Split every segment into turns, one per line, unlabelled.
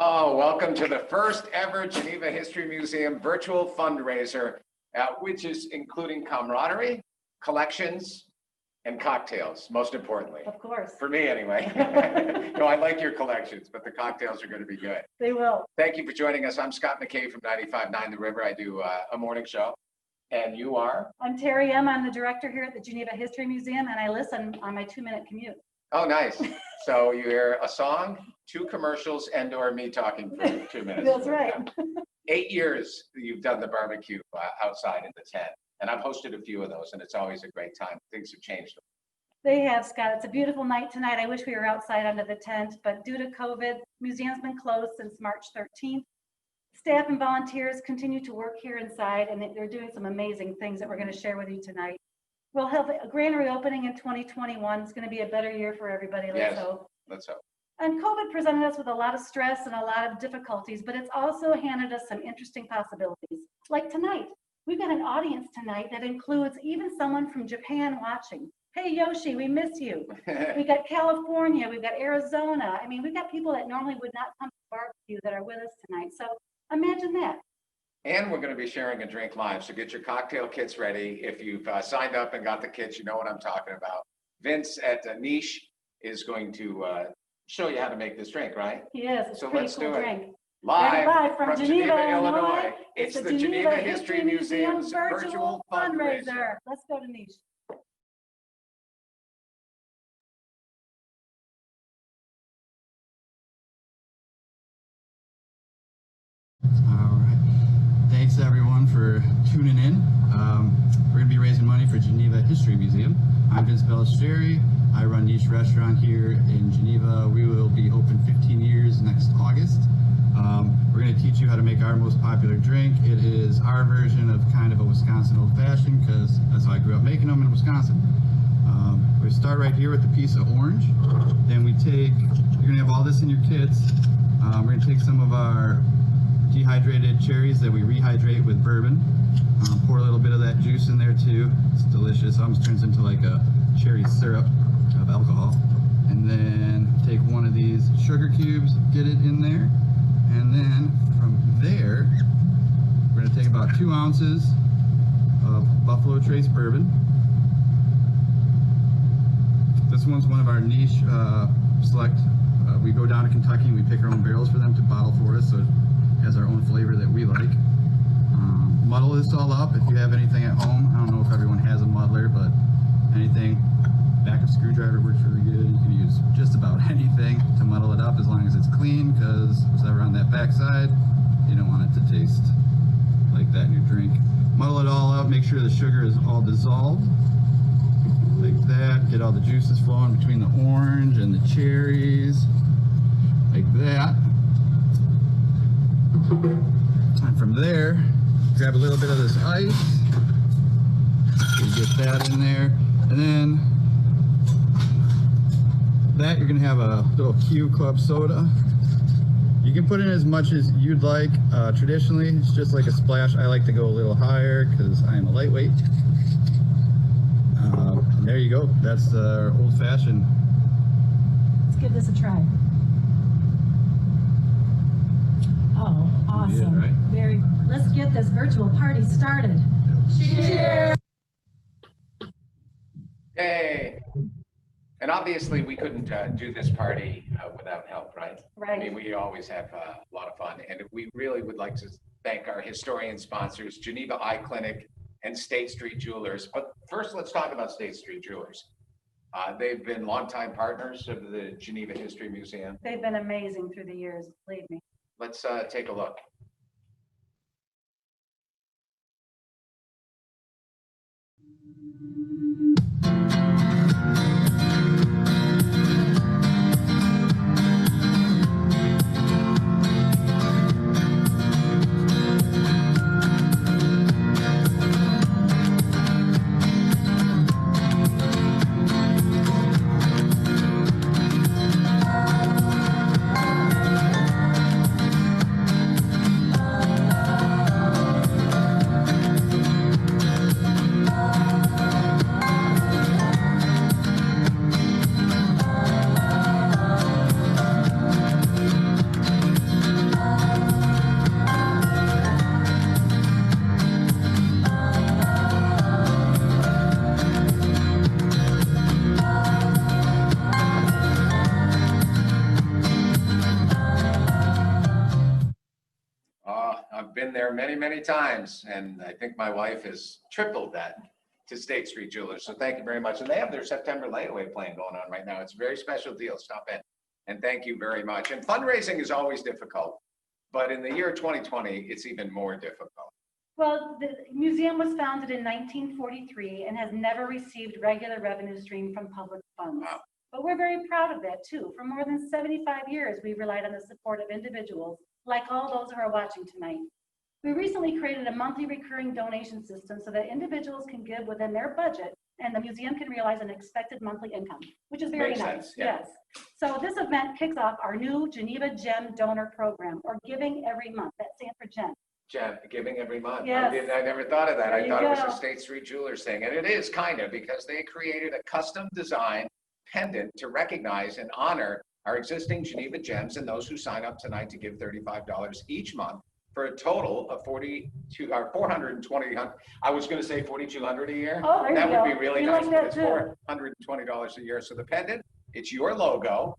Oh, welcome to the first ever Geneva History Museum virtual fundraiser, which is including camaraderie, collections, and cocktails, most importantly.
Of course.
For me, anyway. No, I like your collections, but the cocktails are going to be good.
They will.
Thank you for joining us. I'm Scott McKay from 95.9 The River. I do a morning show. And you are?
I'm Terry M. I'm the director here at the Geneva History Museum, and I listen on my 2-minute commute.
Oh, nice. So you hear a song, 2 commercials, and/or me talking for 2 minutes.
That's right.
8 years you've done the barbecue outside in the tent, and I've hosted a few of those, and it's always a great time. Things have changed.
They have, Scott. It's a beautiful night tonight. I wish we were outside under the tent, but due to COVID, museum's been closed since March 13th. Staff and volunteers continue to work here inside, and they're doing some amazing things that we're going to share with you tonight. We'll have a grand reopening in 2021. It's going to be a better year for everybody. Let's hope.
Let's hope.
And COVID presented us with a lot of stress and a lot of difficulties, but it's also handed us some interesting possibilities. Like tonight, we've got an audience tonight that includes even someone from Japan watching. Hey, Yoshi, we miss you. We got California, we've got Arizona. I mean, we've got people that normally would not come to barbecue that are with us tonight. So imagine that.
And we're going to be sharing a drink live. So get your cocktail kits ready. If you've signed up and got the kits, you know what I'm talking about. Vince at Niche is going to show you how to make this drink, right?
He is. It's
so
a pretty
let's
cool
do it.
drink.
Live
from Geneva, Illinois.
It's the Geneva History Museum's virtual fundraiser.
Let's go to Niche.
Thanks everyone for tuning in. We're going to be raising money for Geneva History Museum. I'm Vince Ballestieri. I run Niche Restaurant here in Geneva. We will be open 15 years next August. We're going to teach you how to make our most popular drink. It is our version of kind of a Wisconsin old fashioned, because that's how I grew up making them in Wisconsin. We start right here with a piece of orange. Then we take, you're going to have all this in your kits. We're going to take some of our dehydrated cherries that we rehydrate with bourbon. Pour a little bit of that juice in there too. It's delicious. It almost turns into like a cherry syrup of alcohol. And then take one of these sugar cubes, get it in there. And then from there, we're going to take about 2 ounces of Buffalo Trace bourbon. This one's one of our niche select. We go down to Kentucky and we pick our own barrels for them to bottle for us, so it has our own flavor that we like. Muddle this all up. If you have anything at home, I don't know if everyone has a muddler, but anything, backup screwdriver works really good. You can use just about anything to muddle it up as long as it's clean, because whatever on that back side, you don't want it to taste like that in your drink. Muddle it all up, make sure the sugar is all dissolved, like that. Get all the juices flowing between the orange and the cherries, like that. And from there, grab a little bit of this ice, you get that in there, and then that you're going to have a little Q Club soda. You can put in as much as you'd like. Traditionally, it's just like a splash. I like to go a little higher because I am a lightweight. And there you go. That's our old-fashioned.
Let's give this a try. Oh, awesome.
Yeah, right?
Very. Let's get this virtual party started. Cheers!
Yay! And obviously we couldn't do this party without help, right?
Right.
I mean, we always have a lot of fun, and we really would like to thank our historian sponsors, Geneva Eye Clinic and State Street Jewelers. But first, let's talk about State Street Jewelers. They've been longtime partners of the Geneva History Museum.
They've been amazing through the years, believe me.
Let's take a look. there many, many times, and I think my wife has tripled that to State Street Jewelers. So thank you very much. And they have their September layaway plan going on right now. It's a very special deal. Stop in. And thank you very much. And fundraising is always difficult, but in the year 2020, it's even more difficult.
Well, the museum was founded in 1943 and has never received regular revenue stream from public funds.
Wow.
But we're very proud of that too. For more than 75 years, we've relied on the support of individuals like all those who are watching tonight. We recently created a monthly recurring donation system so that individuals can give within their budget and the museum can realize an expected monthly income, which is very
Makes
nice.
sense, yeah.
Yes. So this event kicks off our new Geneva Gem Donor Program, or Giving Every Month. That stands for GEM.
Gem, giving every month.
Yes.
I never thought of that.
There
I
you
thought it was
go.
a State Street Jewelers thing. And it is kind of, because they created a custom design pendant to recognize and honor our existing Geneva gems and those who sign up tonight to give $35 each month for a total of 420. I was going to say 4,200 a year.
Oh, there you
That
go.
would be really
We
nice,
like
but
that
it's
too.
$420 a year. So the pendant, it's your logo,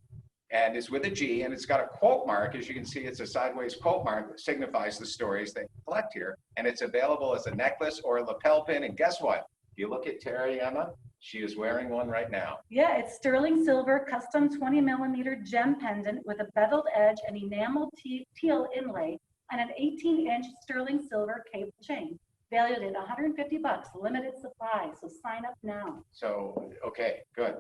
and it's with a G, and it's got a quote mark. As you can see, it's a sideways quote mark that signifies the stories they collect here. And it's available as a necklace or a lapel pin. And guess what? If you look at Terry, Emma, she is wearing one right now.
Yeah, it's sterling silver, custom 20mm gem pendant with a beveled edge and enamel teal inlay and an 18-inch sterling silver cable chain, valued at $150, limited supply. So sign up now.
So, okay, good.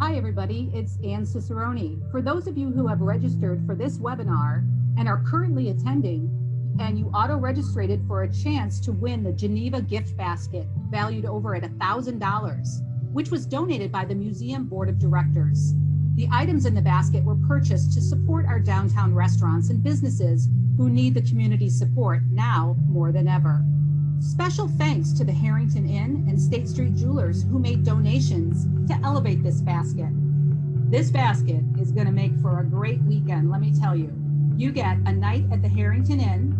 Hi, everybody. It's Ann Cicerone. For those of you who have registered for this webinar and are currently attending, and you auto-registered for a chance to win the Geneva gift basket valued over at $1,000, which was donated by the Museum Board of Directors. The items in the basket were purchased to support our downtown restaurants and businesses who need the community support now more than ever. Special thanks to the Harrington Inn and State Street Jewelers who made donations to elevate this basket. This basket is going to make for a great weekend, let me tell you. You get a night at the Harrington Inn.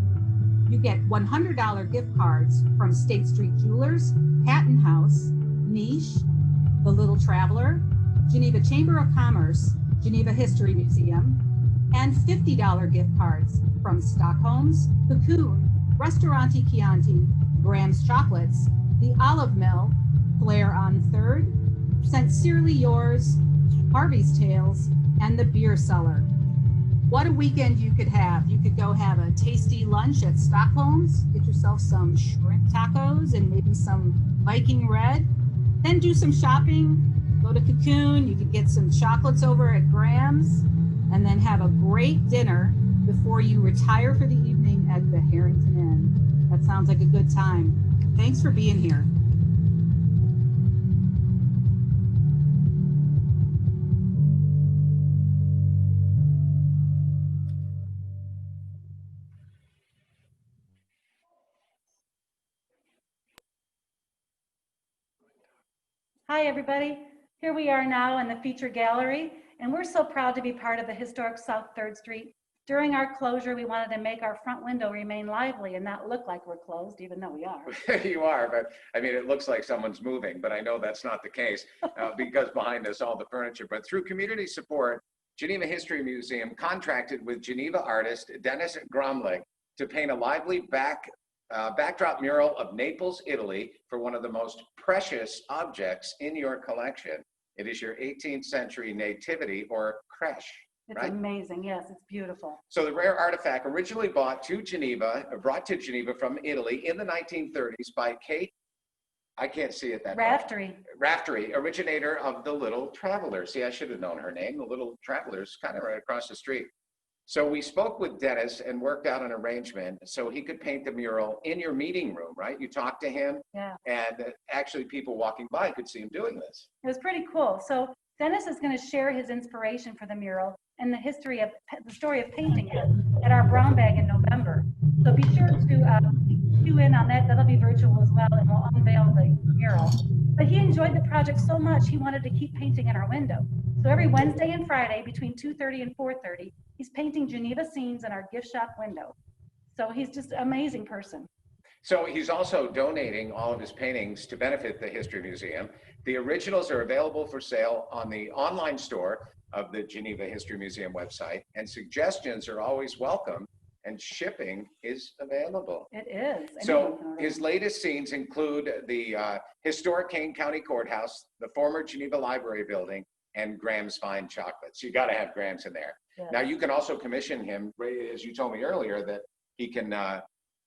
You get $100 gift cards from State Street Jewelers, Hatton House, Niche, The Little Traveler, Geneva Chamber of Commerce, Geneva History Museum, and $50 gift cards from Stockholm's, Cocoon, Restaurante Chianti, Graham's Chocolates, The Olive Mill, Flair on 3rd, Sincerely Yours, Harvey's Tales, and The Beer Cellar. What a weekend you could have. You could go have a tasty lunch at Stockholm's, get yourself some shrimp tacos and maybe some Viking Red, then do some shopping, go to Cocoon, you could get some chocolates over at Graham's, and then have a great dinner before you retire for the evening at the Harrington Inn. That sounds like a good time. Thanks for being here.
Hi, everybody. Here we are now in the feature gallery, and we're so proud to be part of the historic South 3rd Street. During our closure, we wanted to make our front window remain lively and not look like we're closed, even though we are.
You are, but I mean, it looks like someone's moving, but I know that's not the case because behind us, all the furniture. But through community support, Geneva History Museum contracted with Geneva artist Dennis Gromlich to paint a lively backdrop mural of Naples, Italy, for one of the most precious objects in your collection. It is your 18th century nativity or creche.
It's
right?
amazing. Yes, it's beautiful.
So the rare artifact originally brought to Geneva from Italy in the 1930s by Kate, I can't see it that
Raftery.
Raftery, originator of The Little Traveler. See, I should have known her name. The Little Traveler's kind of right across the street. So we spoke with Dennis and worked out an arrangement so he could paint the mural in your meeting room, right? You talked to him,
Yeah.
and actually people walking by could see him doing this.
It was pretty cool. So Dennis is going to share his inspiration for the mural and the story of painting it at our brown bag in November. So be sure to tune in on that. That'll be virtual as well, and we'll unveil the mural. But he enjoyed the project so much, he wanted to keep painting in our window. So every Wednesday and Friday between 2:30 and 4:30, he's painting Geneva scenes in our gift shop window. So he's just an amazing person.
So he's also donating all of his paintings to benefit the History Museum. The originals are available for sale on the online store of the Geneva History Museum website, and suggestions are always welcome and shipping is available.
It is. Anyone
So
can order.
his latest scenes include the historic Kane County Courthouse, the former Geneva Library Building, and Graham's Fine Chocolates. You got to have Graham's in there.
Yes.
Now you can also commission him, Ray, as you told me earlier, that he can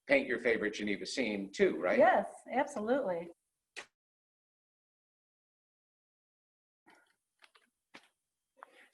paint your favorite Geneva scene too, right?
Yes, absolutely.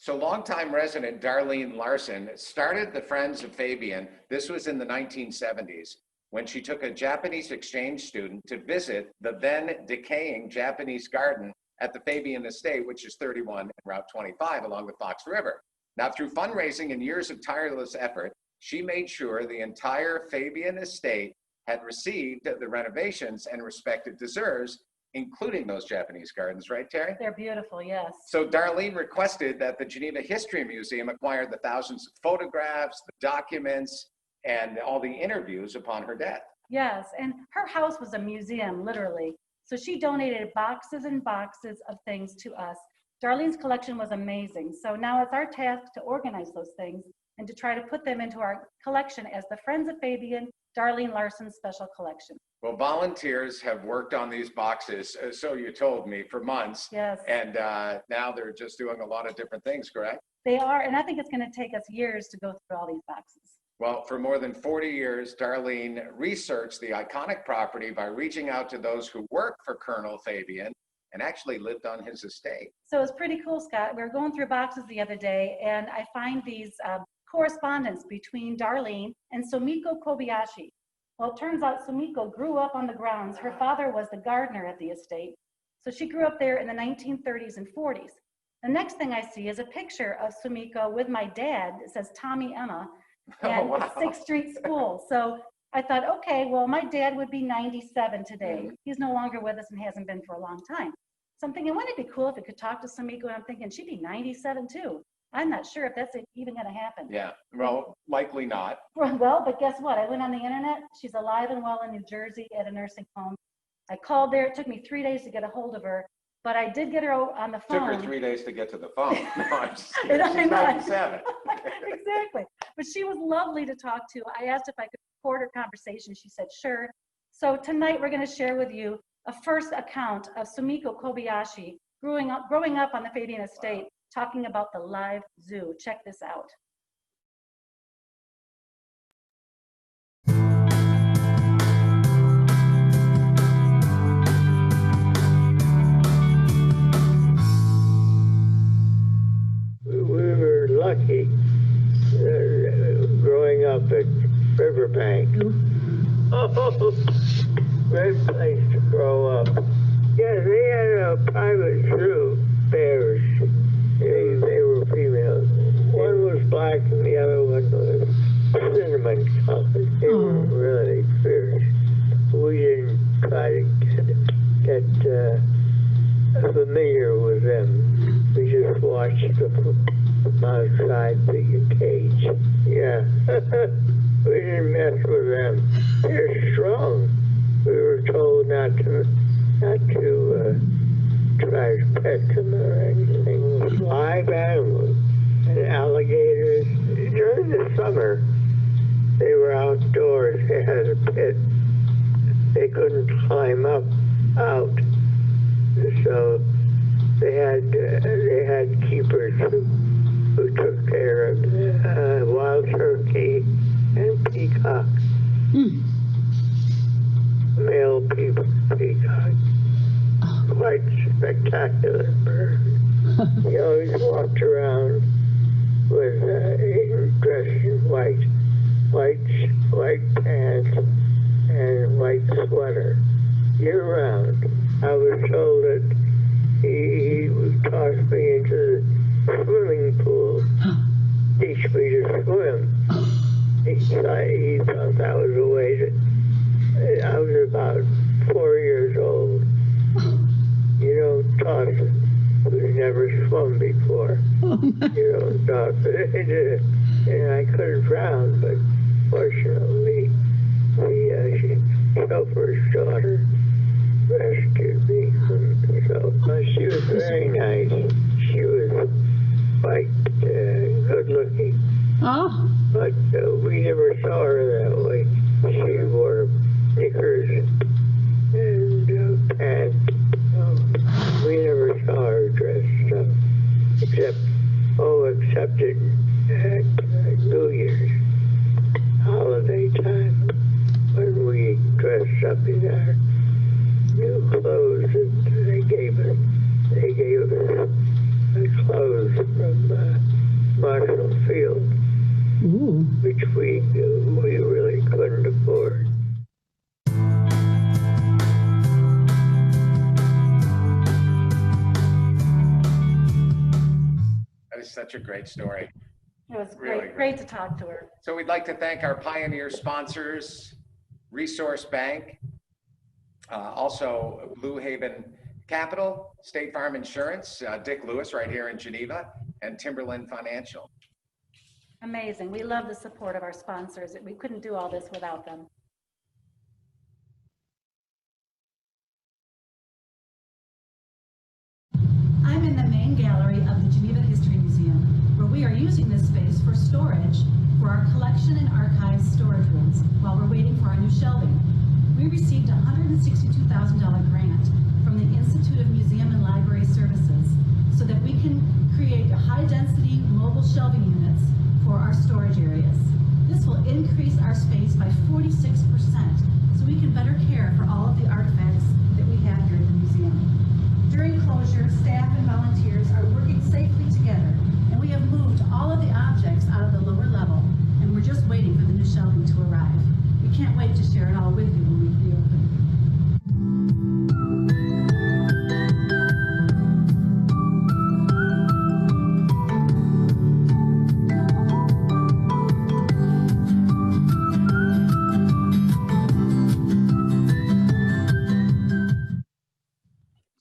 So longtime resident Darlene Larson started the Friends of Fabian. This was in the 1970s when she took a Japanese exchange student to visit the then decaying Japanese garden at the Fabian Estate, which is 31 and Route 25 along the Fox River. Now, through fundraising and years of tireless effort, she made sure the entire Fabian Estate had received the renovations and respect it deserves, including those Japanese gardens, right, Terry?
They're beautiful, yes.
So Darlene requested that the Geneva History Museum acquire the thousands of photographs, the documents, and all the interviews upon her death.
Yes, and her house was a museum, literally. So she donated boxes and boxes of things to us. Darlene's collection was amazing. So now it's our task to organize those things and to try to put them into our collection as the Friends of Fabian, Darlene Larson Special Collection.
Well, volunteers have worked on these boxes, so you told me, for months.
Yes.
And now they're just doing a lot of different things, correct?
They are, and I think it's going to take us years to go through all these boxes.
Well, for more than 40 years, Darlene researched the iconic property by reaching out to those who worked for Colonel Fabian and actually lived on his estate.
So it's pretty cool, Scott. We were going through boxes the other day, and I find these correspondence between Darlene and Sumiko Kobayashi. Well, it turns out Sumiko grew up on the grounds. Her father was the gardener at the estate. So she grew up there in the 1930s and 40s. The next thing I see is a picture of Sumiko with my dad. It says Tommy Emma and
Oh, wow.
6th Street School. So I thought, okay, well, my dad would be 97 today. He's no longer with us and hasn't been for a long time. So I'm thinking, wouldn't it be cool if we could talk to Sumiko? And I'm thinking she'd be 97 too. I'm not sure if that's even going to happen.
Yeah, well, likely not.
Well, but guess what? I went on the internet. She's alive and well in New Jersey at a nursing home. I called there. It took me 3 days to get a hold of her, but I did get her on the phone.
Took her 3 days to get to the phone. No, I'm just
I
kidding.
know.
She's 97.
Exactly. But she was lovely to talk to. I asked if I could record her conversation. She said, sure. So tonight we're going to share with you a first account of Sumiko Kobayashi growing up on the Fabian Estate, talking about the live zoo. Check this out.
We were lucky growing up at Riverbank. Oh, great place to grow up. Yeah, they had a private zoo, bears. They were females. One was black and the other one was cinnamon colored. They were really fierce. We didn't try to get familiar with them. We just watched them outside the cage. Yeah. We didn't mess with them. They're strong. We were told not to try to pet them or anything. Live animals and alligators. During the summer, they were outdoors. They had a pit. They couldn't climb out. So they had keepers who took care of wild turkey and peacock. Male peacock. Quite spectacular bird. He always walked around with dressed in white pants and white sweater year round. I was told that he would toss me into the swimming pool, teach me to swim. He thought that was a way to. I was about 4 years old. You don't toss it. We've never swum before. You don't toss it. And I could have drowned, but fortunately, the chauffeur's daughter rescued me. So she was very nice. She was quite good looking.
Oh.
But we never saw her that way. She wore knickers and pants. So we never saw her dressed up, except at New Year's holiday time when we dressed up in our new clothes that they gave us. They gave us the clothes from Marshall Field, which we really couldn't afford.
That is such a great story.
It was
Really
great, great to talk to her.
So we'd like to thank our pioneer sponsors, Resource Bank, also Blue Haven Capital, State Farm Insurance, Dick Lewis right here in Geneva, and Timberland Financial.
Amazing. We love the support of our sponsors. We couldn't do all this without them.
I'm in the main gallery of the Geneva History Museum, where we are using this space for storage for our collection and archives storage rooms while we're waiting for our new shelving. We received a $162,000 grant from the Institute of Museum and Library Services so that we can create high-density mobile shelving units for our storage areas. This will increase our space by 46%, so we can better care for all of the artifacts that we have here at the museum. During closure, staff and volunteers are working safely together, and we have moved all of the objects out of the lower level, and we're just waiting for the new shelving to arrive. We can't wait to share it all with you when we reopen.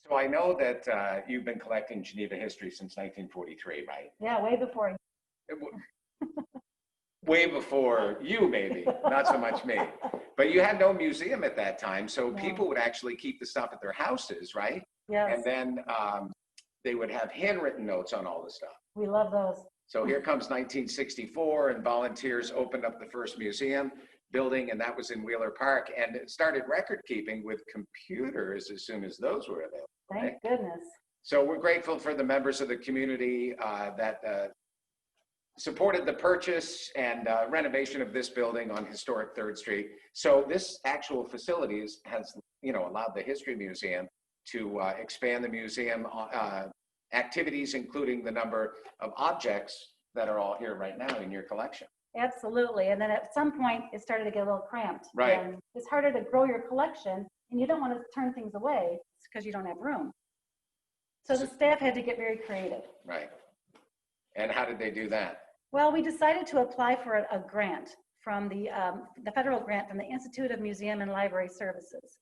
So I know that you've been collecting Geneva history since 1943, right?
Yeah, way before.
Way before you, maybe, not so much me. But you had no museum at that time, so people would actually keep the stuff at their houses, right?
Yes.
And then they would have handwritten notes on all the stuff.
We love those.
So here comes 1964, and volunteers opened up the first museum building, and that was in Wheeler Park, and it started record keeping with computers as soon as those were available.
Thank goodness.
So we're grateful for the members of the community that supported the purchase and renovation of this building on historic 3rd Street. So this actual facility has allowed the History Museum to expand the museum activities, including the number of objects that are all here right now in your collection.
Absolutely. And then at some point, it started to get a little cramped.
Right.
And it's harder to grow your collection, and you don't want to turn things away because you don't have room. So the staff had to get very creative.
Right. And how did they do that?
Well, we decided to apply for a grant from the federal grant from the Institute of Museum and Library Services.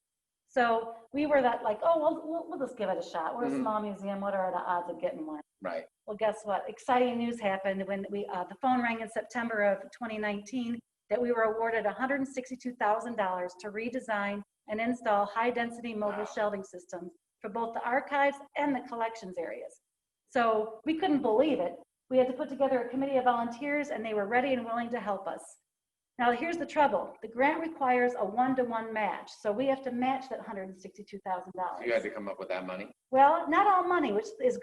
So we were like, oh, we'll just give it a shot. We're a small museum. What are the odds of getting one?
Right.
Well, guess what? Exciting news happened when the phone rang in September of 2019 that we were awarded $162,000 to redesign and install high-density mobile shelving systems for both the archives and the collections areas. So we couldn't believe it. We had to put together a committee of volunteers, and they were ready and willing to help us. Now, here's the trouble. The grant requires a 1-to-1 match, so we have to match that $162,000.
You had to come up with that money?
Well, not all money, which is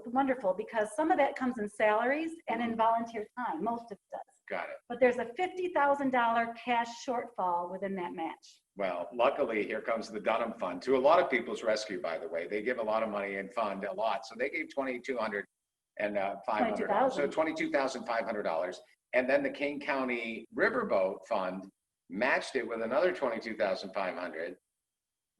wonderful, because some of that comes in salaries and in volunteer time. Most of it does.
Got it.
But there's a $50,000 cash shortfall within that match.
Well, luckily, here comes the Dunham Fund, to a lot of people's rescue, by the way. They give a lot of money and fund a lot. So they gave $2,200 and $500. So $22,500. And then the Kane County Riverboat Fund matched it with another $22,500.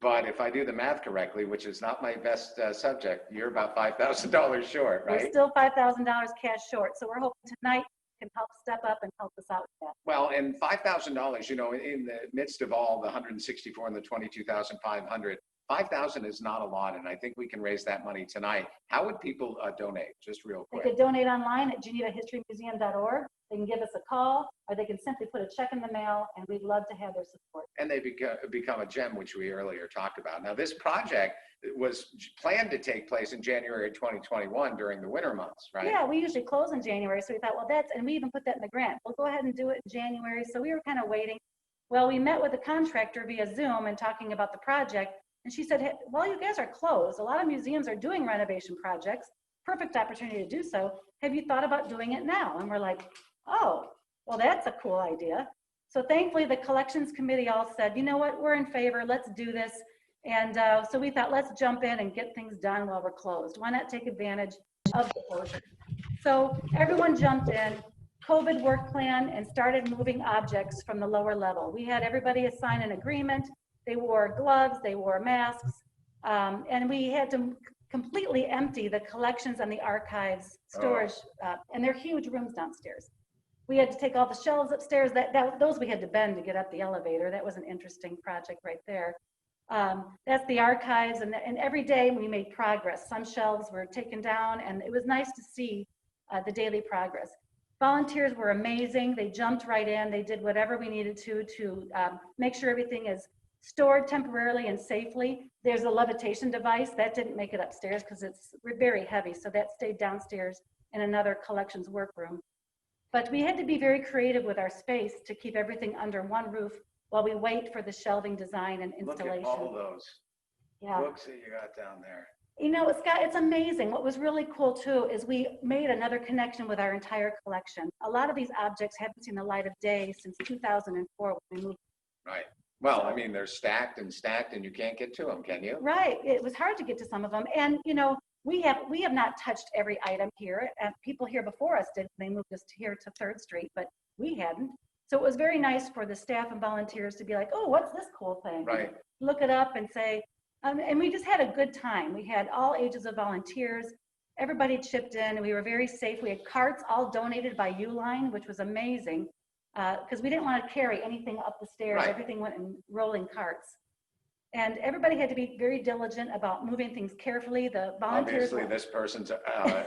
But if I do the math correctly, which is not my best subject, you're about $5,000 short, right?
We're still $5,000 cash short. So we're hoping tonight can help step up and help us out with that.
Well, and $5,000, in the midst of all the 164 and the 22,500, 5,000 is not a lot, and I think we can raise that money tonight. How would people donate? Just real quick.
They could donate online at genevahistorymuseum.org, They can give us a call, or they can simply put a check in the mail, and we'd love to have their support.
And they become a gem, which we earlier talked about. Now, this project was planned to take place in January 2021 during the winter months, right?
Yeah, we usually close in January, so we thought, well, and we even put that in the grant. We'll go ahead and do it in January. So we were kind of waiting. Well, we met with the contractor via Zoom and talking about the project, and she said, hey, well, you guys are closed. A lot of museums are doing renovation projects. Perfect opportunity to do so. Have you thought about doing it now? And we're like, oh, well, that's a cool idea. So thankfully, the collections committee all said, you know what, we're in favor, let's do this. And so we thought, let's jump in and get things done while we're closed. Why not take advantage of the closure? So everyone jumped in, COVID work plan, and started moving objects from the lower level. We had everybody sign an agreement. They wore gloves, they wore masks, and we had to completely empty the collections and the archives storage, and they're huge rooms downstairs. We had to take all the shelves upstairs. Those we had to bend to get up the elevator. That was an interesting project right there. That's the archives, and every day we made progress. Some shelves were taken down, and it was nice to see the daily progress. Volunteers were amazing. They jumped right in. They did whatever we needed to make sure everything is stored temporarily and safely. There's a levitation device that didn't make it upstairs because it's very heavy, so that stayed downstairs in another collections workroom. But we had to be very creative with our space to keep everything under one roof while we wait for the shelving design and installation.
Look at all those
yeah.
books that you got down there.
You know, it's amazing. What was really cool too is we made another connection with our entire collection. A lot of these objects haven't seen the light of day since 2004 when we moved.
Right. Well, I mean, they're stacked, and you can't get to them, can you?
Right. It was hard to get to some of them. And, you know, we have not touched every item here. And people here before us did. They moved us here to 3rd Street, but we hadn't. So it was very nice for the staff and volunteers to be like, oh, what's this cool thing?
Right.
Look it up and say, and we just had a good time. We had all ages of volunteers. Everybody chipped in, and we were very safe. We had carts all donated by Uline, which was amazing, because we didn't want to carry anything up the stairs.
Right.
Everything went in rolling carts. And everybody had to be very diligent about moving things carefully. The volunteers.
Obviously, this person's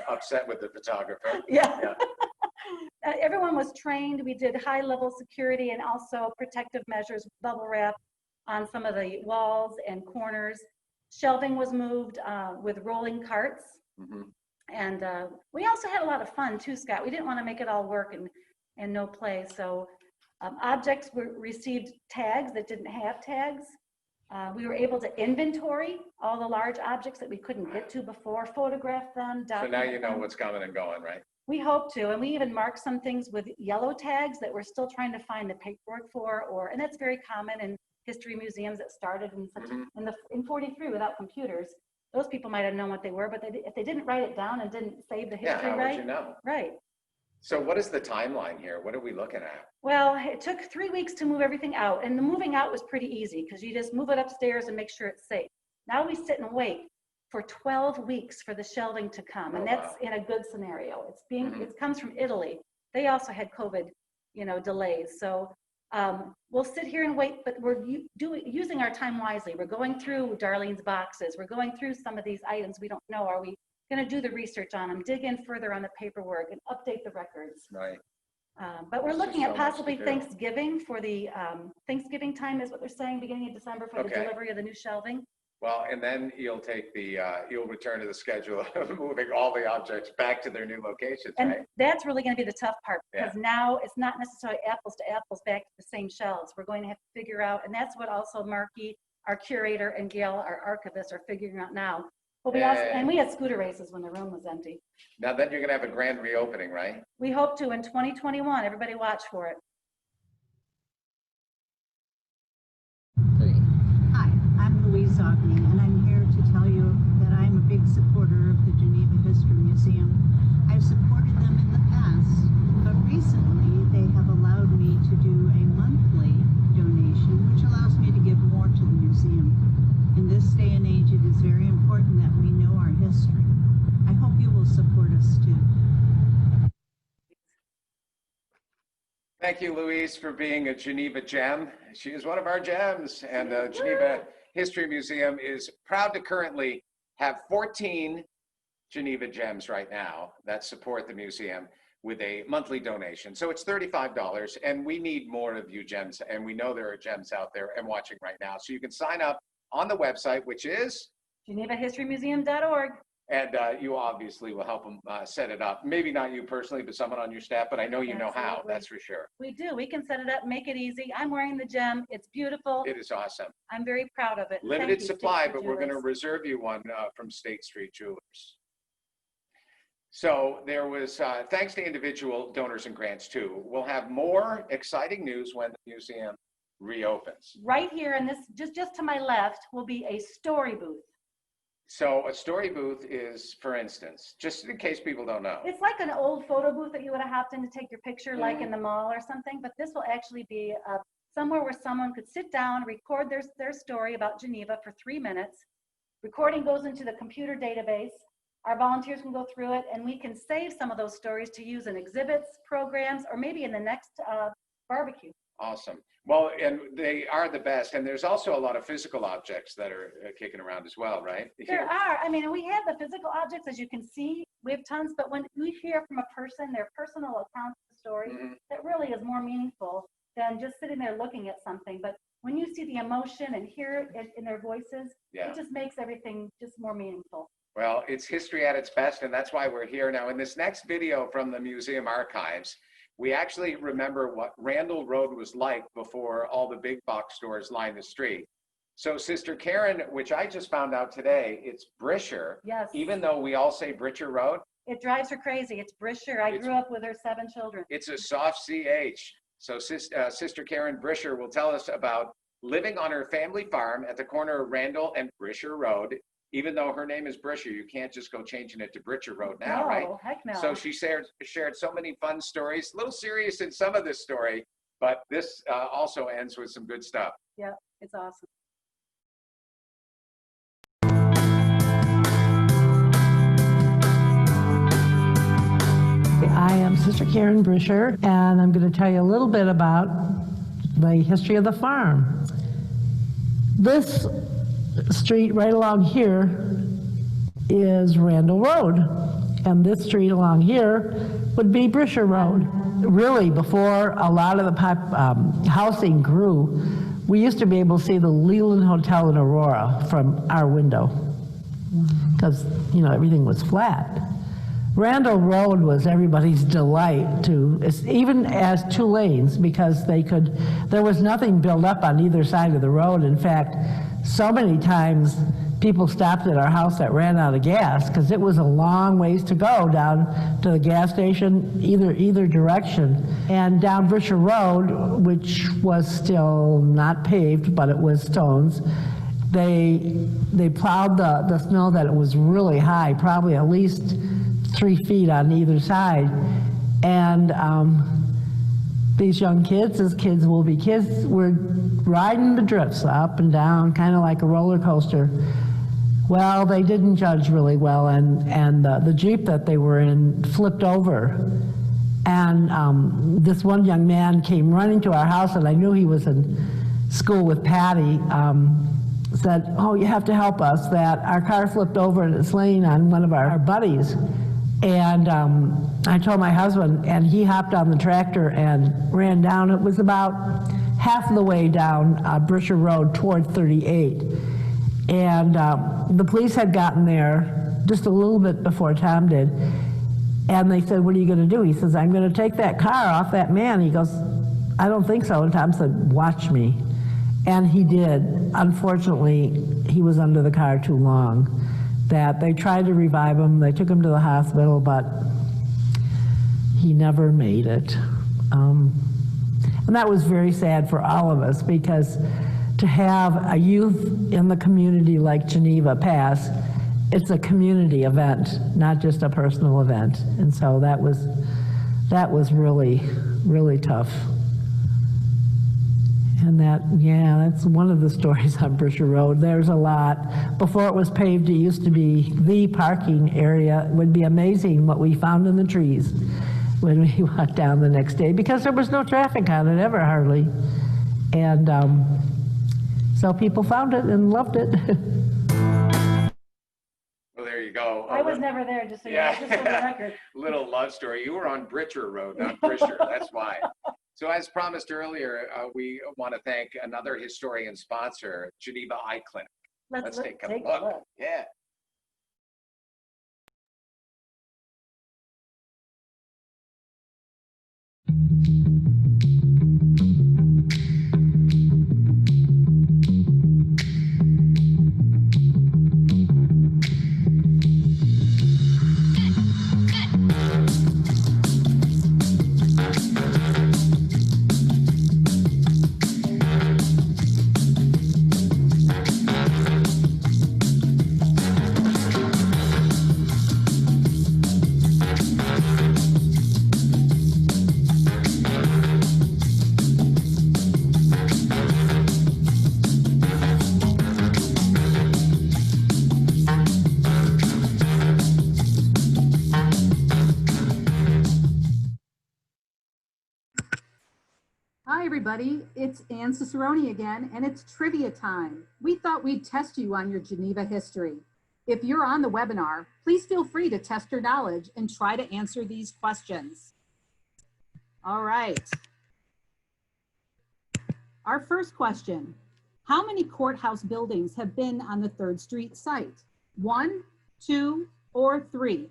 upset with the photographer.
Yeah.
Yeah.
Everyone was trained. We did high-level security and also protective measures, bubble wrap on some of the walls and corners. Shelving was moved with rolling carts.
Mm-hmm.
And we also had a lot of fun too, Scott. We didn't want to make it all work and no play. So objects received tags that didn't have tags. We were able to inventory all the large objects that we couldn't get to before, photograph them.
So now you know what's coming and going, right?
We hope to, and we even marked some things with yellow tags that we're still trying to find the paperwork for, and that's very common in history museums that started in such in 43 without computers. Those people might have known what they were, but if they didn't write it down and didn't save the history,
how would you know?
Right.
So what is the timeline here? What are we looking at?
Well, it took 3 weeks to move everything out, and the moving out was pretty easy because you just move it upstairs and make sure it's safe. Now we sit and wait for 12 weeks for the shelving to come, and that's in a good scenario. It comes from Italy. They also had COVID, delays. So we'll sit here and wait, but we're using our time wisely. We're going through Darlene's boxes. We're going through some of these items we don't know. Are we going to do the research on them, dig in further on the paperwork, and update the records?
Right.
But we're looking at possibly
do.
Thanksgiving for the Thanksgiving time is what they're saying, beginning of December for the delivery of the new shelving.
Well, and then you'll return to the schedule of moving all the objects back to their new locations,
And
right?
that's really going to be the tough part, because now it's not necessarily apples to apples back to the same shelves. We're going to have to figure out, and that's what also Marky, our curator, and Gail, our archivist, are figuring out now. But we had scooter races when the room was empty.
Now then you're going to have a grand reopening, right?
We hope to in 2021. Everybody watch for it.
Hi, I'm Louise Ogni, and I'm here to tell you that I'm a big supporter of the Geneva History Museum. I've supported them in the past, but recently they have allowed me to do a monthly donation, which allows me to give more to the museum. In this day and age, it is very important that we know our history. I hope you will support us too.
Thank you, Louise, for being a Geneva gem. She is one of our gems, and the Geneva History Museum is proud to currently have 14 Geneva gems right now that support the museum. with a monthly donation. So it's $35, and we need more of you gems, and we know there are gems out there and watching right now. So you can sign up on the website, which is
GenevaHistoryMuseum.org.
and you obviously will help them set it up. Maybe not you personally, but someone on your staff, but I know you know how,
Absolutely.
that's for sure.
We do. We can set it up, make it easy. I'm wearing the gem. It's beautiful.
It is awesome.
I'm very proud of it. Thank
Limited
you,
supply,
State
but we're going to
Jewelers.
reserve you one from State Street Jewelers. So there was, thanks to individual donors and grants too. We'll have more exciting news when the museum reopens.
Right here, and this just to my left will be a story booth.
So a story booth is, for instance, just in case people don't know.
It's like an old photo booth that you would have hopped in to take your picture, like in the mall or something, but this will actually be somewhere where someone could sit down, record their story about Geneva for 3 minutes. Recording goes into the computer database. Our volunteers can go through it, and we can save some of those stories to use in exhibits, programs, or maybe in the next barbecue.
Awesome. Well, and they are the best. And there's also a lot of physical objects that are kicking around as well, right?
There are. I mean, we have the physical objects, as you can see. We have tons, but when we hear from a person, their personal account of the story, that really is more meaningful than just sitting there looking at something. But when you see the emotion and hear it in their voices, it just makes everything just more meaningful.
Well, it's history at its best, and that's why we're here now. In this next video from the museum archives, we actually remember what Randall Road was like before all the big box stores lined the street. So Sister Karen, which I just found out today, it's Brisher.
Yes.
Even though we all say Britcher Road.
It drives her crazy. It's Brisher. I grew up with her 7 children.
It's a soft CH. So Sister Karen Brisher will tell us about living on her family farm at the corner of Randall and Brisher Road. Even though her name is Brisher, you can't just go changing it to Britcher Road now, right?
No, heck no.
So she shared so many fun stories, a little serious in some of this story, but this also ends with some good stuff.
Yeah, it's awesome.
I am Sister Karen Brisher, and I'm going to tell you a little bit about the history of the farm. This street right along here is Randall Road, and this street along here would be Brisher Road. Really, before a lot of the housing grew, we used to be able to see the Leland Hotel in Aurora from our window, because, you know, everything was flat. Randall Road was everybody's delight even as 2 lanes, because there was nothing built up on either side of the road. In fact, so many times people stopped at our house that ran out of gas, because it was a long ways to go down to the gas station either direction. And down Brisher Road, which was still not paved, but it was stones, they plowed the snow that it was really high, probably at least 3 feet on either side. And these young kids, as kids will be kids, were riding the drifts up and down, kind of like a roller coaster. Well, they didn't judge really well, and the Jeep that they were in flipped over. And this one young man came running to our house, and I knew he was in school with Patty, said, "Oh, you have to help us, that our car flipped over and it's laying on one of our buddies." And I told my husband, and he hopped on the tractor and ran down. It was about half the way down Brisher Road toward 38. And the police had gotten there just a little bit before Tom did. And they said, "What are you going to do?" He says, "I'm going to take that car off that man." He goes, "I don't think so." And Tom said, "Watch me." And he did. Unfortunately, he was under the car too long. That they tried to revive him. They took him to the hospital, but he never made it. And that was very sad for all of us, because to have a youth in the community like Geneva pass, it's a community event, not just a personal event. And so that was really, really tough. And that's one of the stories on Brisher Road. There's a lot. Before it was paved, it used to be the parking area. It would be amazing what we found in the trees when we walked down the next day, because there was no traffic on it ever, hardly. And so people found it and loved it.
Well, there you you go.
I was never there, just so you know,
Yeah.
just for the record.
Little love story. You were on Britcher Road, not Brisher. That's why. So as promised earlier, we want to thank another historian sponsor, Geneva Eye Clinic. Let's take a look. Yeah.
Hi, everybody. It's Ann Cicerone again, and it's trivia time. We thought we'd test you on your Geneva history. If you're on the webinar, please feel free to test your knowledge and try to answer these questions. All right. Our first question, how many courthouse buildings have been on the 3rd Street site? 1, 2, or 3?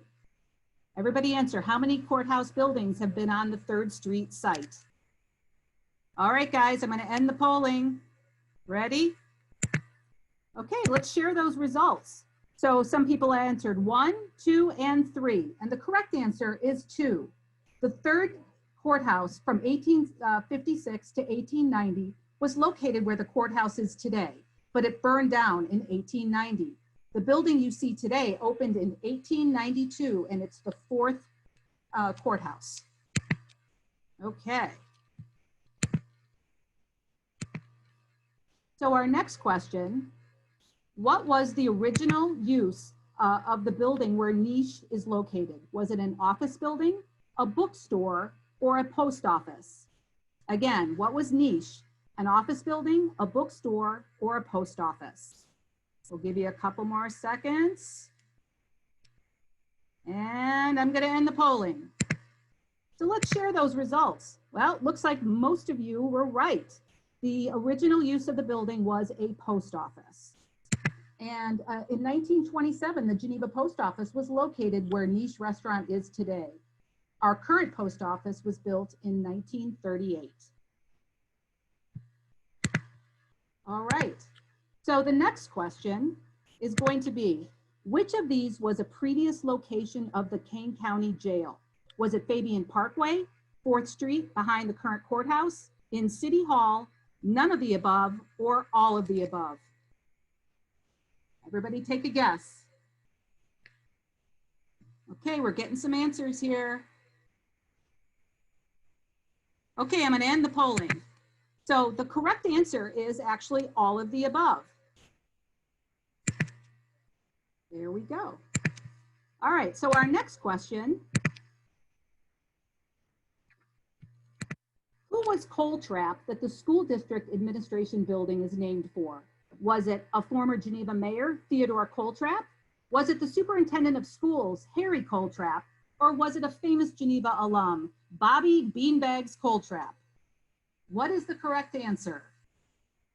Everybody answer, how many courthouse buildings have been on the 3rd Street site? All right, guys, I'm going to end the polling. Ready? Okay, let's share those results. So some people answered 1, 2, and 3, and the correct answer is 2. The 3rd courthouse from 1856 to 1890 was located where the courthouse is today, but it burned down in 1890. The building you see today opened in 1892, and it's the 4th courthouse. Okay. So our next question, what was the original use of the building where Niche is located? Was it an office building, a bookstore, or a post office? Again, what was Niche? An office building, a bookstore, or a post office? We'll give you a couple more seconds. And I'm going to end the polling. So let's share those results. Well, it looks like most of you were right. The original use of the building was a post office. And in 1927, the Geneva Post Office was located where Niche Restaurant is today. Our current post office was built in 1938. All right, so the next question is going to be, which of these was a previous location of the Kane County Jail? Was it Fabian Parkway, 4th Street behind the current courthouse, in City Hall, none of the above, or all of the above? Everybody take a guess. Okay, we're getting some answers here. Okay, I'm going to end the polling. So the correct answer is actually all of the above. There we go. All right, so our next question. Who was Coltrap that the school district administration building is named for? Was it a former Geneva mayor, Theodore Coltrap? Was it the superintendent of schools, Harry Coltrap? Or was it a famous Geneva alum, Bobby Beanbags Coltrap? What is the correct answer?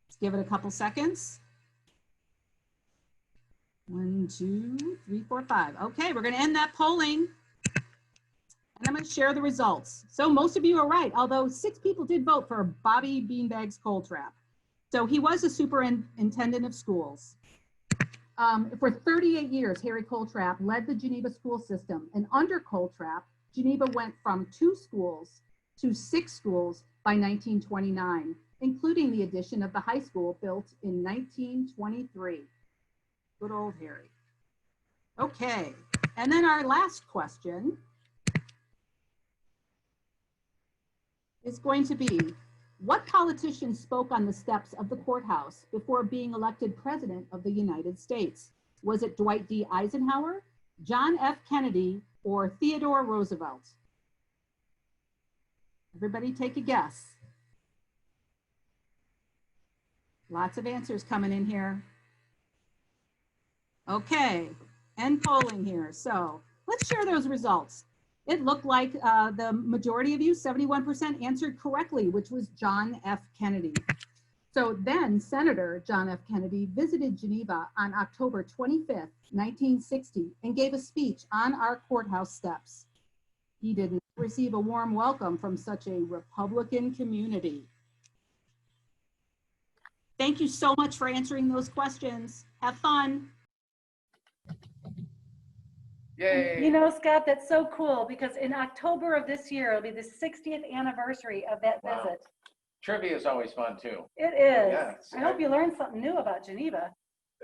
Let's give it a couple seconds. 1, 2, 3, 4, 5. Okay, we're going to end that polling. And I'm going to share the results. So most of you are right, although 6 people did vote for Bobby Beanbags Coltrap. So he was a superintendent of schools. For 38 years, Harry Coltrap led the Geneva school system. And under Coltrap, Geneva went from 2 schools to 6 schools by 1929, including the addition of the high school built in 1923. Good old Harry. Okay, and then our last question is going to be, what politician spoke on the steps of the courthouse before being elected president of the United States? Was it Dwight D. Eisenhower, John F. Kennedy, or Theodore Roosevelt? Everybody take a guess. Lots of answers coming in here. Okay, end polling here. So let's share those results. It looked like the majority of you, 71%, answered correctly, which was John F. Kennedy. So then Senator John F. Kennedy visited Geneva on October 25th, 1960, and gave a speech on our courthouse steps. He didn't receive a warm welcome from such a Republican community. Thank you so much for answering those questions. Have fun.
Yay.
You know, Scott, that's so cool because in October of this year, it'll be the 60th anniversary of that
Wow.
visit.
Trivia is always fun too.
It is.
Yeah,
I hope you learned something new about Geneva.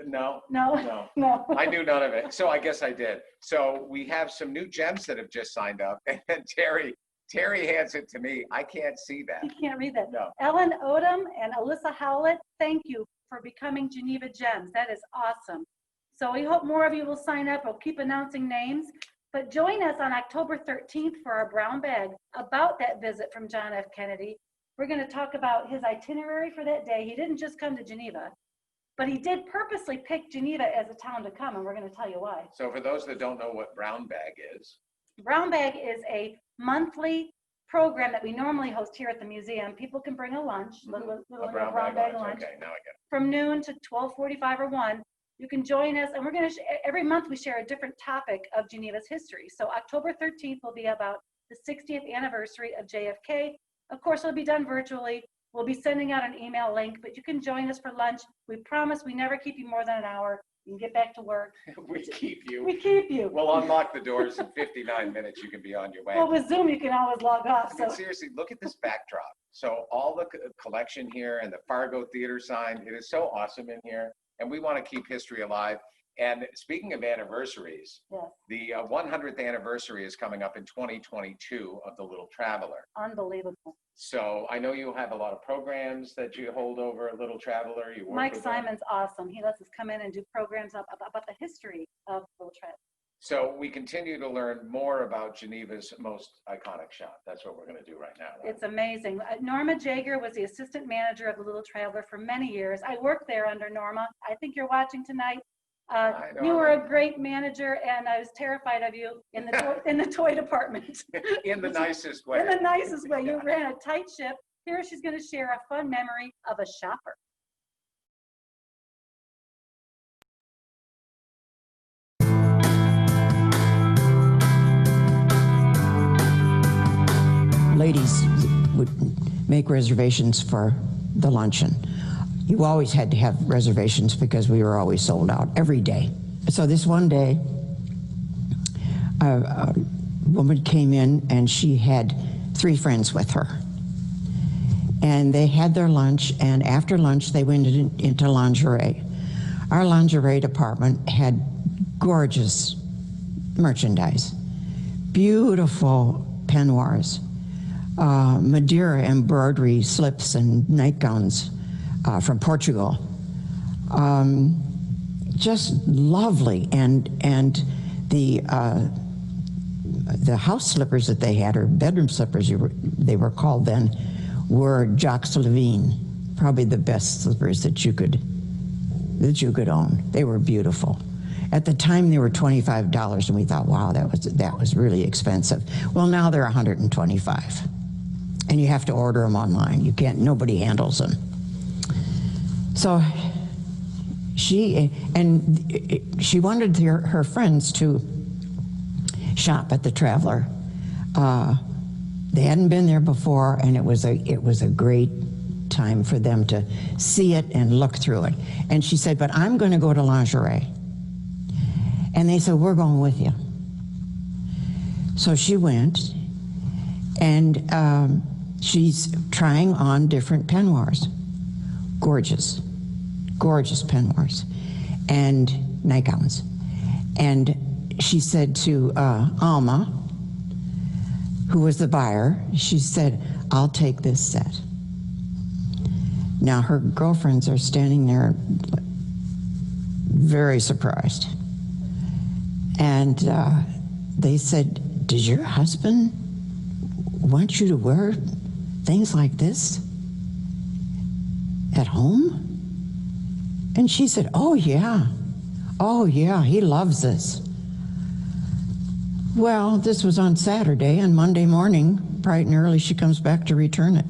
No,
No,
no.
no.
I knew none of it, so I guess I did. So we have some new gems that have just signed up, and Terry hands it to me. I can't see that.
You can't read that.
No.
Ellen Odom and Alyssa Howlett, thank you for becoming Geneva Gems. That is awesome. So we hope more of you will sign up. We'll keep announcing names, but join us on October 13th for our brown bag about that visit from John F. Kennedy. We're going to talk about his itinerary for that day. He didn't just come to Geneva, but he did purposely pick Geneva as a town to come, and we're going to tell you why.
So for those that don't know what brown bag is.
Brown bag is a monthly program that we normally host here at the museum. People can bring a lunch, little
A brown bag lunch. Okay, now I get it.
from noon to 12:45 or 1. You can join us, and we're going to every month we share a different topic of Geneva's history. So October 13th will be about the 60th anniversary of JFK. Of course, it'll be done virtually. We'll be sending out an email link, but you can join us for lunch. We promise we never keep you more than an hour. You can get back to work.
We keep you.
We keep you.
We'll unlock the doors in 59 minutes. You can be on your way.
Well, with Zoom, you can always log off.
I mean,
So
seriously, look at this backdrop. So all the collection here and the Fargo Theater sign, it is so awesome in here. And we want to keep history alive. And speaking of anniversaries,
yes,
the 100th anniversary is coming up in 2022 of The Little Traveler.
unbelievable.
So I know you have a lot of programs that you hold over at Little Traveler. You work
Mike
with them.
Simon's awesome. He lets us come in and do programs about the history of Little Traveler.
So we continue to learn more about Geneva's most iconic shop. That's what we're going to do right now. Right?
It's amazing. Norma Jager was the assistant manager of the Little Traveler for many years. I worked there under Norma. I think you're watching tonight. You were a great manager, and I was terrified of you in the toy department.
In the nicest way.
In the nicest way. You ran a tight ship. Here she's going to share a fun memory of a shopper.
Ladies would make reservations for the luncheon. You always had to have reservations because we were always sold out every day. So this one day, a woman came in and she had 3 friends with her. And they had their lunch, and after lunch they went into lingerie. Our lingerie department had gorgeous merchandise, beautiful peignoirs, Madeira embroidery slips and nightgowns from Portugal. Just lovely, and the house slippers that they had, or bedroom slippers they were called then, were Jacques Levine, probably the best slippers that you could own. They were beautiful. At the time they were $25, and we thought, wow, that was really expensive. Well, now they're $125, and you have to order them online. You can't, nobody handles them. So she wanted her friends to shop at the Traveler. They hadn't been there before, and it was a great time for them to see it and look through it. And she said, but I'm going to go to lingerie. And they said, we're going with you. So she went, and she's trying on different peignoirs. Gorgeous, gorgeous peignoirs and nightgowns. And she said to Alma, who was the buyer, she said, I'll take this set. Now her girlfriends are standing there very surprised. And they said, did your husband want you to wear things like this at home? And she said, oh yeah, he loves this. Well, this was on Saturday, and Monday morning, bright and early, she comes back to return it.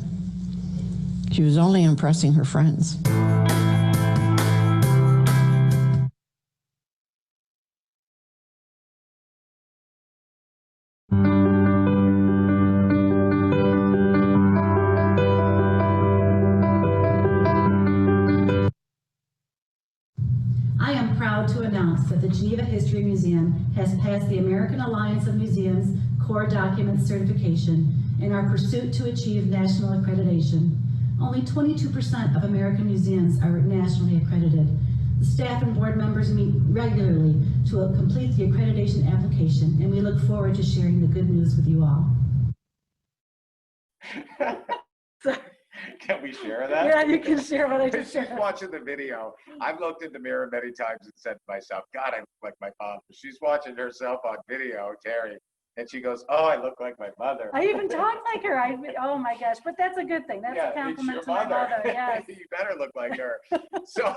She was only impressing her friends.
I am proud to announce that the Geneva History Museum has passed the American Alliance of Museums Core Documents certification in our pursuit to achieve national accreditation. Only 22% of American museums are nationally accredited. The staff and board members meet regularly to complete the accreditation application, and we look forward to sharing the good news with you all.
Can we share that?
Yeah, you can share what I just
She's
shared.
watching the video. I've looked in the mirror many times and said to myself, God, I look like my mom. She's watching herself on video, Terry, and she goes, oh, I look like my mother.
I even talk like her. Oh my gosh, but that's a good thing. That's
Yeah,
a compliment
it's
to
your
my mother. Yes.
You better look like her. So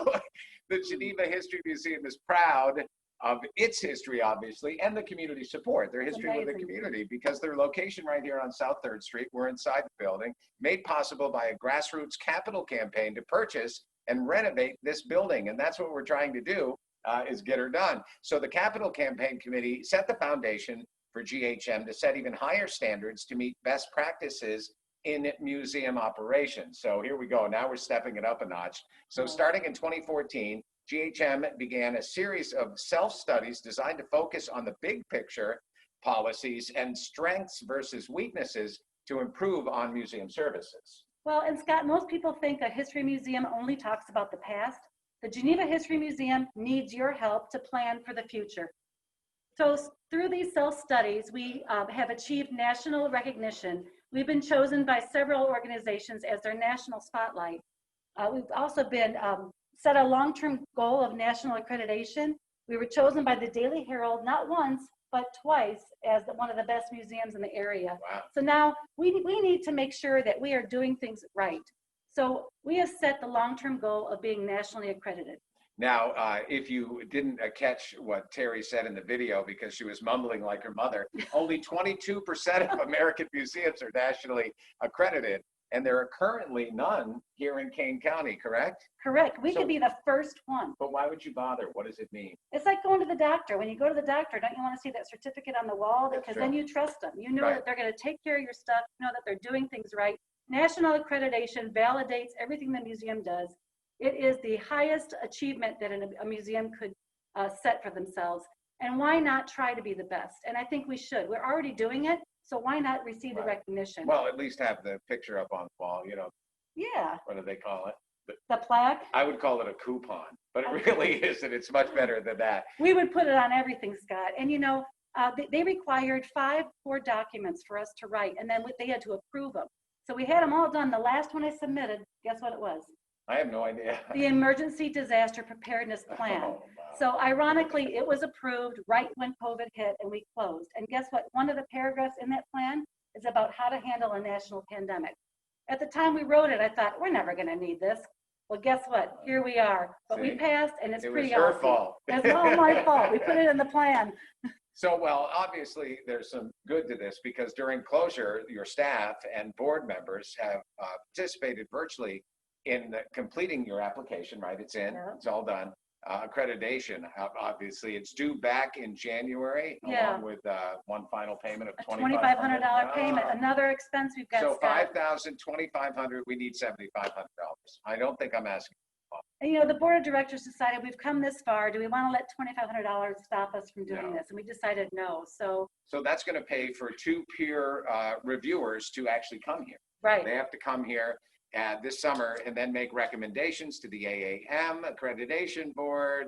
the Geneva History Museum is proud of its history, obviously, and the community support, their history with the
Amazing.
community, because their location right here on South 3rd Street, we're inside the building, made possible by a grassroots capital campaign to purchase and renovate this building. And that's what we're trying to do, is get her done. So the capital campaign committee set the foundation for GHM to set even higher standards to meet best practices in museum operations. So here we go. Now we're stepping it up a notch. So starting in 2014, GHM began a series of self-studies designed to focus on the big picture policies and strengths versus weaknesses to improve on museum services.
Well, and Scott, most people think a history museum only talks about the past. The Geneva History Museum needs your help to plan for the future. So through these self-studies, we have achieved national recognition. We've been chosen by several organizations as their national spotlight. We've also been set a long-term goal of national accreditation. We were chosen by the Daily Herald not once, but twice as one of the best museums in the area.
Wow.
So now we need to make sure that we are doing things right. So we have set the long-term goal of being nationally accredited.
Now, if you didn't catch what Terry said in the video because she was mumbling like her mother, only 22% of American museums are nationally accredited, and there are currently none here in Kane County, correct?
Correct. We
So-
could be the first one.
But why would you bother? What does it mean?
It's like going to the doctor. When you go to the doctor, don't you want to see that certificate on the wall?
That's
Because
true.
then you trust them. You know
Right.
that they're going to take care of your stuff. You know that they're doing things right. National accreditation validates everything the museum does. It is the highest achievement that a museum could set for themselves. And why not try to be the best? And I think we should. We're already doing it, so why not receive the
Right.
recognition?
Well, at least have the picture up on the wall, you know,
Yeah,
what do they call it?
the plaque.
I would call it a coupon, but it really isn't. It's much better than that.
We would put it on everything, Scott. And you know, they required 5 core documents for us to write, and then they had to approve them. So we had them all done. The last one I submitted, guess what it was?
I have no idea.
The Emergency Disaster Preparedness Plan.
Oh, wow.
So ironically, it was approved right when COVID hit and we closed. And guess what? One of the paragraphs in that plan is about how to handle a national pandemic. At the time we wrote it, I thought, we're never going to need this. Well, guess what? Here we are. But we
See?
passed, and it's
It was
pretty
her
awesome.
fault.
It's all my fault. We put it in the plan.
So, well, obviously, there's some good to this because during closure, your staff and board members have participated virtually in completing your application, right? It's in,
Yeah.
it's all done. Accreditation, obviously, it's due back in January,
Yeah.
along with one final payment of
A
$2,500.
$2,500 payment, another expense we've got,
So
Scott.
$5,000, $2,500, we need $7,500. I don't think I'm asking.
And, you know, the board of directors decided we've come this far. Do we want to let $2,500 stop us from doing
No.
this? And we decided no. So,
So that's going to pay for 2 peer reviewers to actually come here.
right.
They have to come here this summer and then make recommendations to the AAM accreditation board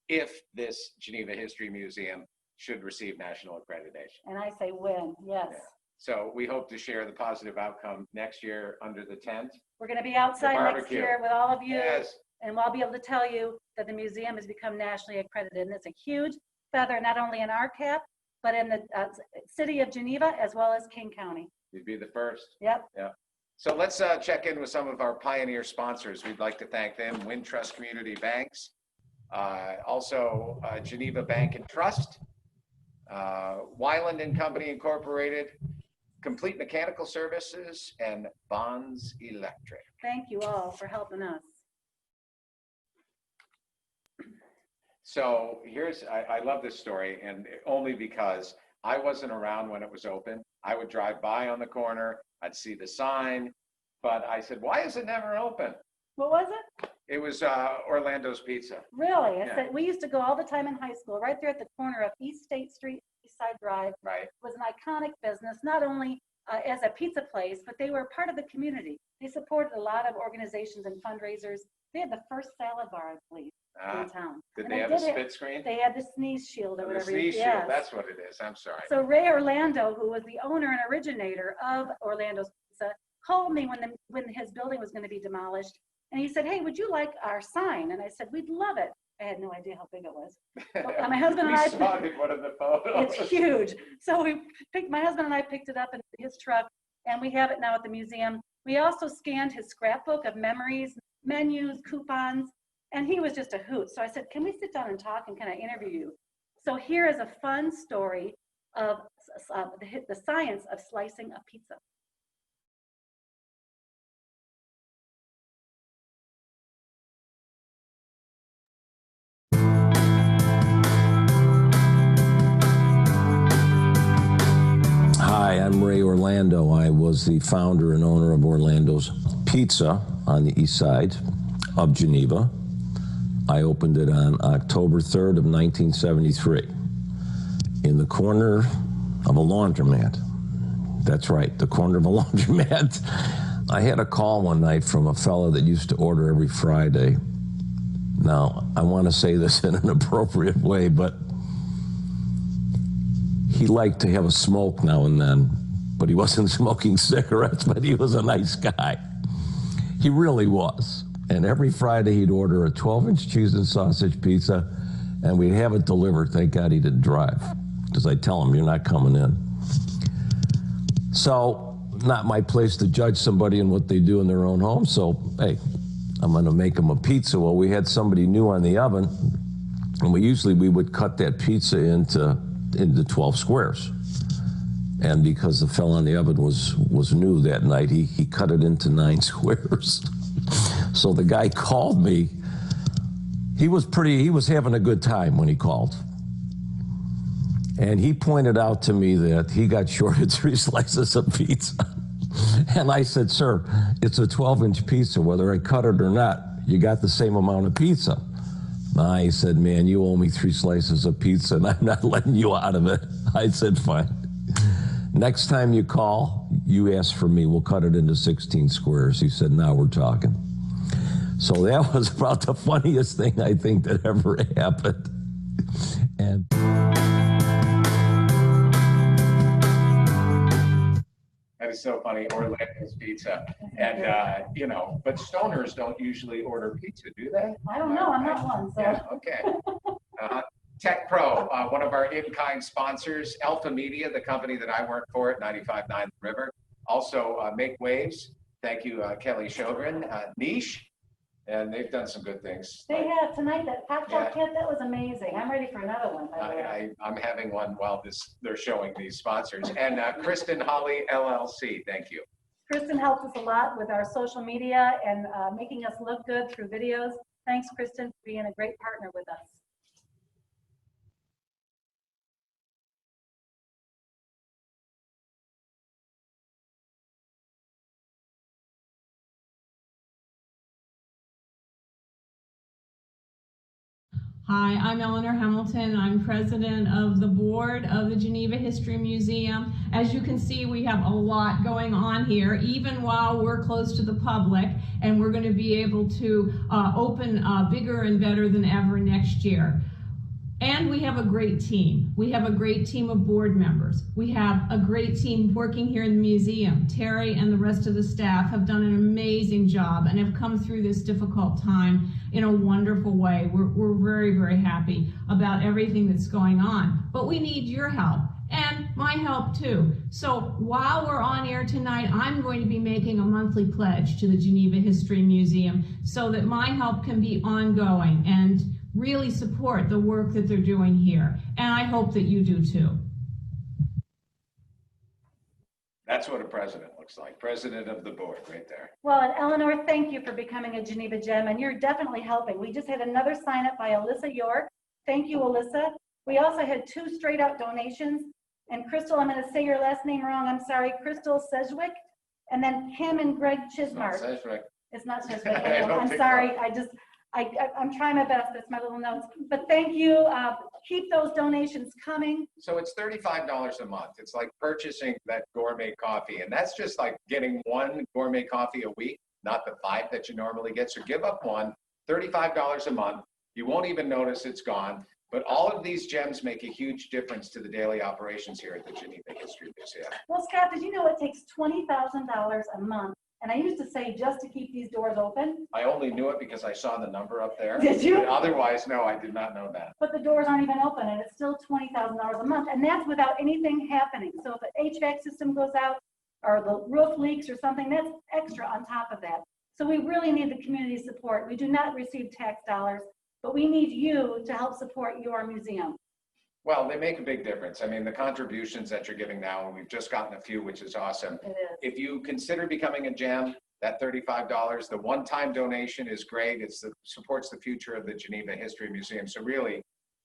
if this Geneva History Museum should receive national accreditation.
And I say win, yes.
Yeah. So we hope to share the positive outcome next year under the tent.
We're going to be outside next
barbecue.
year with all of you.
Yes.
And I'll be able to tell you that the museum has become nationally accredited. And it's a huge feather, not only in our cap, but in the city of Geneva, as well as King County.
You'd be the first.
Yep.
Yeah. So let's check in with some of our pioneer sponsors. We'd like to thank them, Wintrust Community Banks, also Geneva Bank and Trust, Wyland and Company Incorporated, Complete Mechanical Services, and Bonds Electric.
Thank you all for helping us.
So I love this story, and only because I wasn't around when it was open. I would drive by on the corner, I'd see the sign, but I said, why is it never open?
What was it?
It was Orlando's Pizza.
Really?
Yeah.
We used to go all the time in high school, right there at the corner of East State Street, East Side Drive.
Right.
It was an iconic business, not only as a pizza place, but they were part of the community. They supported a lot of organizations and fundraisers. They had the first salad bar, I believe, in town.
Did
And
they have a spit screen?
They had the sneeze shield or
The
whatever.
sneeze shield,
Yes.
that's what it is. I'm sorry.
So Ray Orlando, who was the owner and originator of Orlando's Pizza, called me when his building was going to be demolished, and he said, "Hey, would you like our sign?" And I said, "We'd love it." I had no idea how big it was. My husband and I
saw it in one of the photos.
It's huge. So my husband and I picked it up in his truck, and we have it now at the museum. We also scanned his scrapbook of memories, menus, coupons, and he was just a hoot. So I said, "Can we sit down and talk, and can I interview you?" So here is a fun story of the science of slicing a pizza.
Hi, I'm Ray Orlando. I was the founder and owner of Orlando's Pizza on the east side of Geneva. I opened it on October 3rd of 1973 in the corner of a laundromat. That's right, the corner of a laundromat. I had a call one night from a fellow that used to order every Friday. Now, I want to say this in an appropriate way, but he liked to have a smoke now and then, but he wasn't smoking cigarettes, but he was a nice guy. He really was. And every Friday he'd order a 12-inch cheese and sausage pizza, and we'd have it delivered. Thank God he didn't drive, because I tell him, you're not coming in. So, not my place to judge somebody and what they do in their own home, so, hey, I'm gonna make them a pizza. Well, we had somebody new on the oven, and we would cut that pizza into 12 squares. And because the fellow on the oven was new that night, he cut it into 9 squares. So the guy called me. He was having a good time when he called. And he pointed out to me that he got shorted 3 slices of pizza. And I said, "Sir, it's a 12-inch pizza, whether I cut it or not, you got the same amount of pizza." He said, "Man, you owe me 3 slices of pizza and I'm not letting you out of it." I said, "Fine. Next time you call, you ask for me. We'll cut it into 16 squares." He said, "Now we're talking." So that was about the funniest thing I think that ever happened. And
That is so funny, Orlando's Pizza. And, but stoners don't usually order pizza, do they?
I don't know, I'm not one, so.
Yeah, okay. Tech Pro, one of our in-kind sponsors, Alpha Media, the company that I work for at 95.9 The River. Also, Make Waves. Thank you, Kelly Chauvin. Niche, and they've done some good things.
They had tonight that cocktail kit, that was amazing. I'm ready for another one, by the way.
I'm having one while they're showing these sponsors. And Kristen Holly, LLC, thank you.
Kristen helps us a lot with our social media and making us look good through videos. Thanks, Kristen, for being a great partner with us.
Hi, I'm Eleanor Hamilton. I'm president of the board of the Geneva History Museum. As you can see, we have a lot going on here, even while we're closed to the public, and we're going to be able to open bigger and better than ever next year. And we have a great team. We have a great team of board members. We have a great team working here in the museum. Terry and the rest of the staff have done an amazing job and have come through this difficult time in a wonderful way. We're very, very happy about everything that's going on. But we need your help and my help too. So while we're on air tonight, I'm going to be making a monthly pledge to the Geneva History Museum so that my help can be ongoing. And really support the work that they're doing here. And I hope that you do too.
That's what a president looks like, president of the board right there.
Well, and Eleanor, thank you for becoming a Geneva Gem, and you're definitely helping. We just had another sign up by Alyssa York. Thank you, Alyssa. We also had 2 straight out donations. And Crystal, I'm going to say your last name wrong. I'm sorry, Crystal Sedgwick. And then Kim and Greg Chismark. It's not Sedgwick. I'm sorry. I'm trying my best. That's my little notes. But thank you. Keep those donations coming.
So it's $35 a month. It's like purchasing that gourmet coffee. And that's just like getting 1 gourmet coffee a week, not the 5 that you normally get. So give up 1, $35 a month. You won't even notice it's gone. But all of these gems make a huge difference to the daily operations here at the Geneva History Museum.
Well, Scott, did you know it takes $20,000 a month? And I used to say just to keep these doors open.
I only knew it because I saw the number up there.
Did you?
But otherwise, no, I did not know that.
But the doors aren't even open, and it's still $20,000 a month, and that's without anything happening. So if an HVAC system goes out or the roof leaks or something, that's extra on top of that. So we really need the community support. We do not receive tax dollars, but we need you to help support your museum.
Well, they make a big difference. I mean, the contributions that you're giving now, and we've just gotten a few, which is awesome.
It is.
If you consider becoming a gem, that $35, the one-time donation is great. Supports the future of the Geneva History Museum. So really,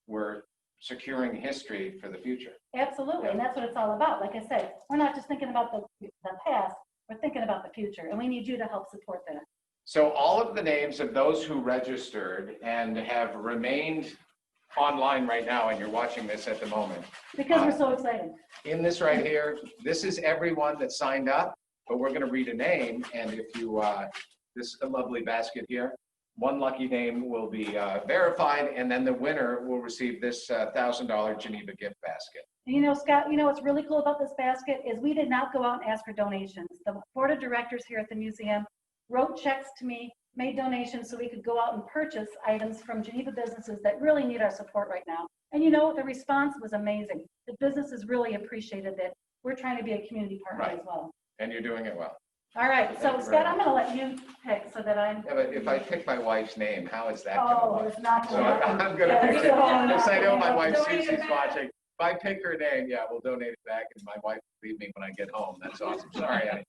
we're securing history for the future.
Absolutely, and that's what it's all about. Like I said, we're not just thinking about the past, we're thinking about the future, and we need you to help support that.
So all of the names of those who registered and have remained online right now, and you're watching this at the moment.
Because we're so excited.
In this right here, this is everyone that signed up, but we're gonna read a name, and if you, this is a lovely basket here. 1 lucky name will be verified, and then the winner will receive this $1,000 Geneva gift basket.
You know, Scott, you know what's really cool about this basket is we did not go out and ask for donations. The board of directors here at the museum wrote checks to me, made donations so we could go out and purchase items from Geneva businesses that really need our support right now. And you know, the response was amazing. The businesses really appreciated that we're trying to be a community partner as well.
And you're doing it well.
All right, so Scott, I'm gonna let you pick so that I'm.
Yeah, but if I pick my wife's name, how is that gonna
Oh,
work?
it's not
So
gonna
I'm
happen.
gonna pick it,
Yeah,
because I know my
so-
wife
Donate it
Susie's
back.
watching. If I pick her name, yeah, we'll donate it back, and my wife will leave me when I get home. That's awesome. Sorry, honey.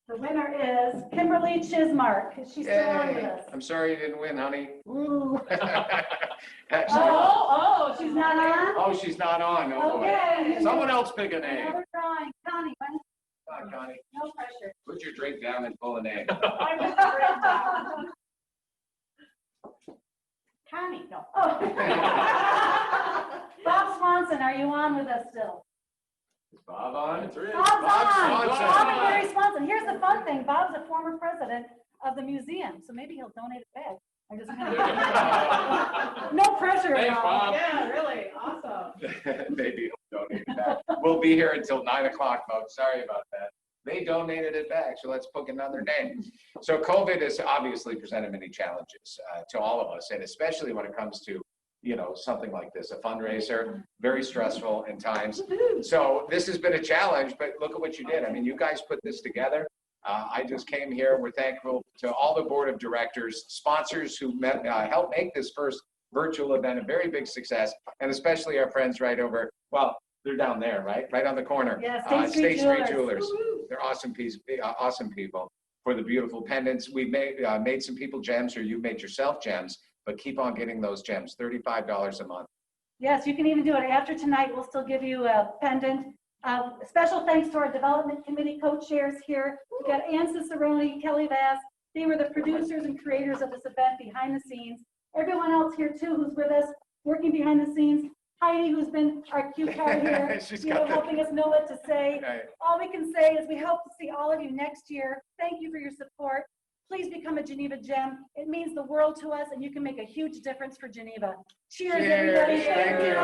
The winner is Kimberly Chismark. Is she still on with
Yay.
us?
I'm sorry you didn't win, honey.
Ooh.
Actually,
Oh, she's not on?
oh, she's not on. Oh, boy.
Okay.
Someone else pick a name.
Another drawing. Connie, when?
Come on, Connie.
No pressure.
Put your drink down and pull a name.
Connie, no. Oh. Bob Swanson, are you on with us still?
Is Bob on?
Bob's on.
Swanson.
Bob and Mary Swanson. Here's the fun thing. Bob's a former president of the museum, so maybe he'll donate it back. I'm just kidding. No pressure.
Thanks, Bob.
Yeah, really, awesome.
Maybe he'll donate it back. We'll be here until 9 o'clock, folks. Sorry about that. They donated it back, so let's pick another name. So COVID has obviously presented many challenges to all of us, and especially when it comes to, you know, something like this, a fundraiser, very stressful in times. So this has been a challenge, but look at what you did. I mean, you guys put this together. I just came here. We're thankful to all the board of directors, sponsors who helped make this first virtual event a very big success, and especially our friends right over, well, they're down there, right? Right on the corner.
Yeah, State Street Jewelers.
They're awesome awesome people for the beautiful pendants. We've made some people gems, or you made yourself gems, but keep on getting those gems, $35 a month.
Yes, you can even do it after tonight. We'll still give you a pendant. Special thanks to our development committee co-chairs here. We've got Ann Cicerone, Kelly Vass. They were the producers and creators of this event behind the scenes. Everyone else here too who's with us, working behind the scenes. Heidi, who's been our cue card here, helping us know what to say.
Right.
All we can say is we hope to see all of you next year. Thank you for your support. Please become a Geneva Gem. It means the world to us, and you can make a huge difference for Geneva. Cheers, everybody.
Thank you.